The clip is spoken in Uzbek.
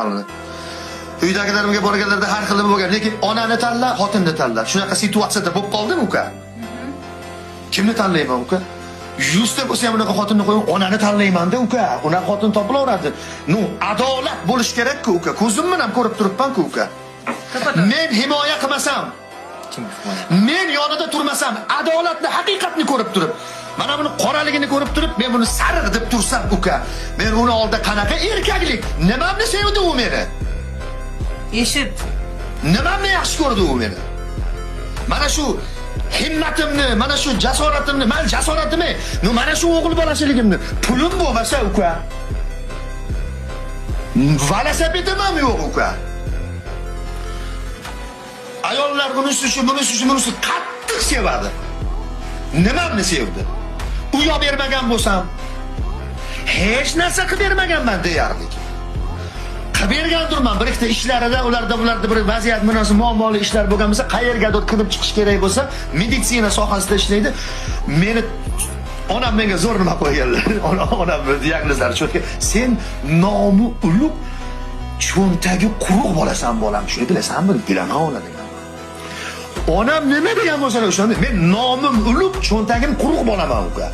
ayolni. Uydagilarimga borganlarda har xil bo'lgan, lekin onani tanla, xotinni tanla. Shunaqa situatsiyada bo'lib qoldimi, uka? Kimni tanlayman, uka? 100 ta bo'lsa ham unaqa xotinni qo'yib, onani tanlayman-da, uka. Unaqa xotin topilaveradi. Adolat bo'lish kerak-ku, uka. Ko'zim bilan ko'rib turibman-ku, uka. Men himoya qilmasam, men yonida turmasam, adolatni, haqiqatni ko'rib turib, mana buni qoraligini ko'rib turib, men buni sariq deb tursam, uka, men uni oldida qanaqa erkaklik? Nimamni sevdi u meni? Eshit. Nimamni yaxshi ko'rdi u meni? Mana shu himmatimni, mana shu jasoratimni, men jasoratimni, mana shu o'g'il bolachiligimni, pulim bo'lmasa, uka, velosipedim ham yo'q, uka. Ayollar bunisi qattiq sevadi. Nimamni sevdi? Uyo bermagan bo'lsam, hech narsa qilib bermaganman deyarli. Qilib bergandirman, bir ikkita ishlarida, ularda bir vaziyat munosib muammoli ishlar bo'lgan bo'lsa, qayergadir kirib chiqish kerak bo'lsa, meditsina sohasida ishlaydi. Meni onam menga zo'r nima qo'yganlar. Onam diagnozlari cho'tga. Sen nomi ulug', cho'ntagi quruq bo'lasan, bolam. Shuni bilasanmi? Bilaman ona degan. Onam nima degan bo'lsa o'shanda men nomim ulug', cho'ntagim quruq bo'laman, uka.